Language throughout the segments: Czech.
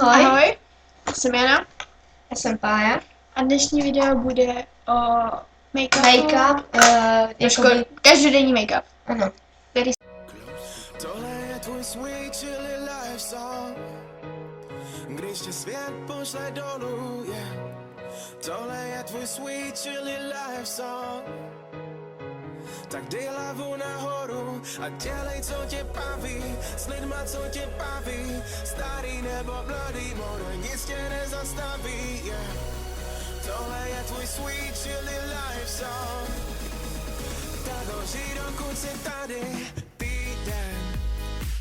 Ahoj. Ahoj, jsem Jana Já jsem Pája. a dnešní video bude o make-upu. Make-up, jakoby, Každodenní make-up. ano. Který Tohle je tvůj sweet chilly life song, když tě svět pošle dolů, yeah. Tohle je tvůj sweet chilly life song, tak dej hlavu nahoru a dělej, co tě baví, s lidma, co tě baví, starý nebo mladý, more, nic tě nezastaví, yeah. Tohle je tvůj sweet chilly life song, tak ho žij, dokud jsi tady. Týden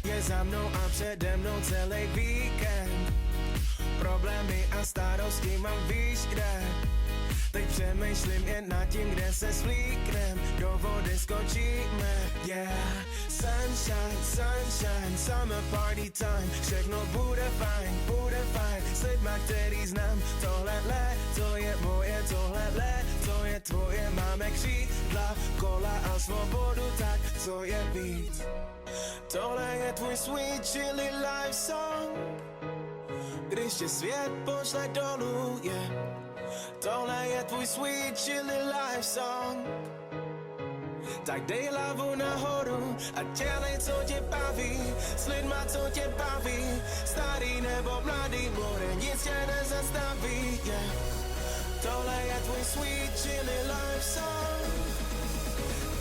je za mnou a přede mnou celý víkend, problémy a starosti mám, víš kde. Teď přemýšlím jen nad tím, kde se svlíknem, do vody skočíme, yeah. Sunshine, sunshine, summer party time, všechno bude fajn, s lidma, který znám. Tohle léto je moje, tohle léto je tvoje, máme křídla, kola a svobodu, tak co je víc. Tohle je tvůj sweet chilly life song, když tě svět pošle dolů, yeah. Tohle je tvůj sweet chilly life song, tak dej hlavu nahoru a dělej, co tě baví, s lidma, co tě baví, starý nebo mladý, more, nic tě nezastaví, yeah. Tohle je tvůj sweet chilly life song,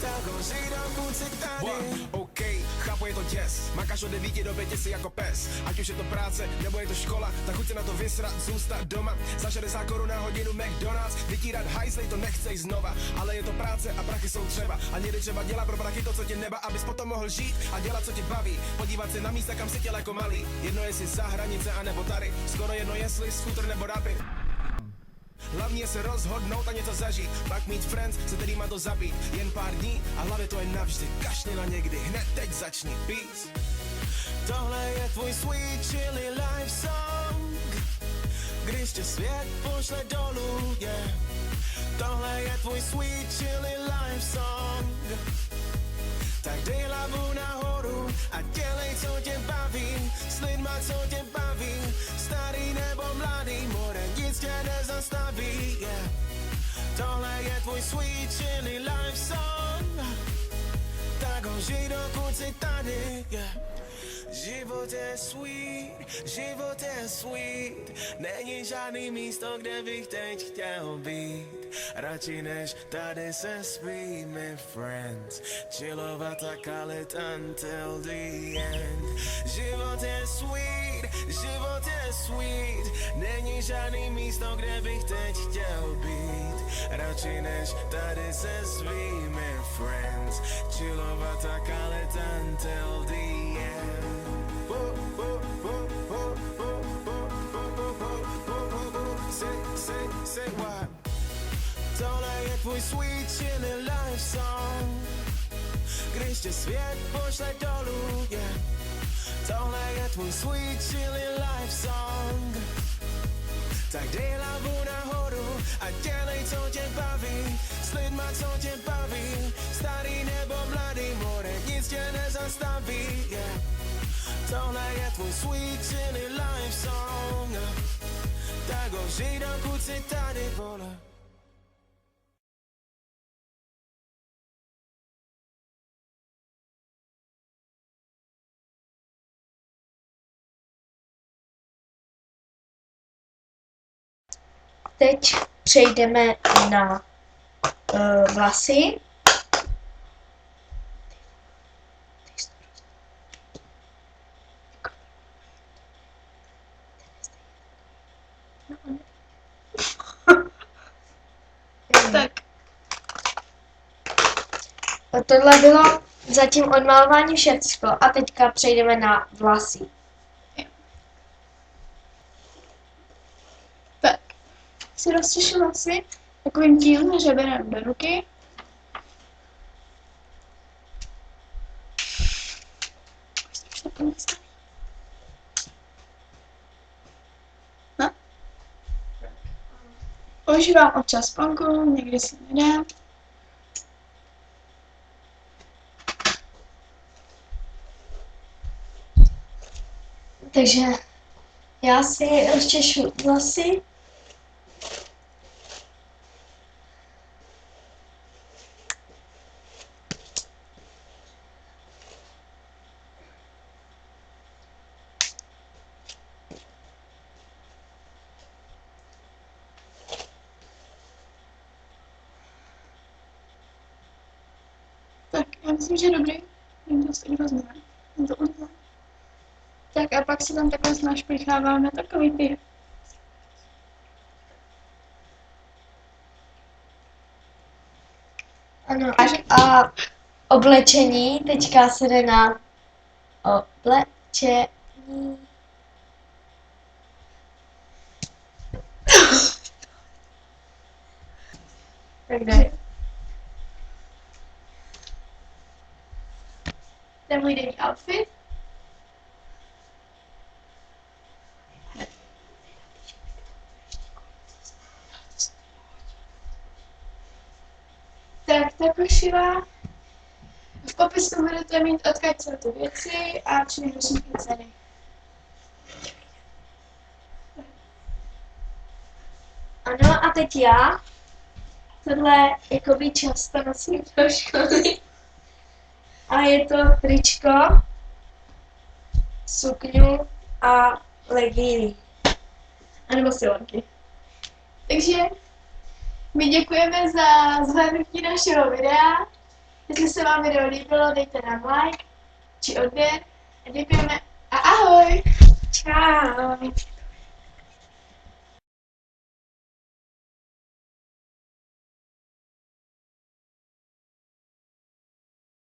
tak ho žij, dokud jsi tady. OK, chápu, je to děs, makáš od 9 do 5 si jako pes, ať už je to práce, nebo je to škola, tak chuť se na to vysrat, zůstat doma, za 60 korun na hodinu McDonald's, vytírat hajzlej, to nechceš znova, ale je to práce a prachy jsou třeba, a někdy třeba dělat pro prachy to, co tě neba, abys potom mohl žít a dělat, co tě baví, podívat se na místa, kam si chtěl jako malý, jedno jestli za hranice, anebo tady, skoro jedno jestli skútr nebo rapy. Hlavně je se rozhodnout a něco zažít, pak mít friends, se kterýma to zabít, jen pár dní a hlavě to je navždy, kašli na někdy, hned teď začni, peace. Tohle je tvůj sweet chilly life song, když tě svět pošle dolů, yeah. Tohle je tvůj sweet chilly life song, tak dej hlavu nahoru a dělej, co tě baví, s lidma, co tě baví, starý nebo mladý, more, nic tě nezastaví, yeah. Tohle je tvůj sweet chilly life song, tak ho žij, dokud jsi tady, yeah. Život je sweet, není žádný místo, kde bych teď chtěl být, radši než tady se svými friends, chillovat a kalit until the end. Život je sweet, není žádný místo, kde bych teď chtěl být, radši než tady se svými friends, chillovat a kalit until the end. Say what? Tohle je tvůj sweet chilly life song, když tě svět pošle dolů, yeah. Tohle je tvůj sweet chilly life song, tak dej hlavu nahoru a dělej, co tě baví, s lidma, co tě baví, starý nebo mladý, more, nic tě nezastaví, yeah. Tohle je tvůj sweet chilly life song, tak ho žij, dokud jsi tady, vole. teď přejdeme na vlasy. Tak, Tohle bylo zatím odmalování všecko a teďka přejdeme na vlasy. tak. Si rozčešu vlasy takovým tím řeberem do ruky. No. Používám občas sponku, někdy si nedám. Takže Já si rozčešu vlasy. Tak, já myslím, že je dobrý. Jen to si vezmeme. Jen to udělám. Tak a pak si tam takhle našplicháváme takový ty. Ano, a oblečení, teďka se jde na oblečení. Takže To je můj denní outfit. Tak ta košile. V popisku budete mít odkud jsou ty věci a přinejmenším i ceny. ano, a teď já tohle jakoby často nosím do školy. A je to tričko, sukňu a legíny. A nebo silonky. Takže my děkujeme za zhlédnutí našeho videa. Jestli se vám video líbilo, dejte nám like či odběr. A děkujeme a ahoj! Čau!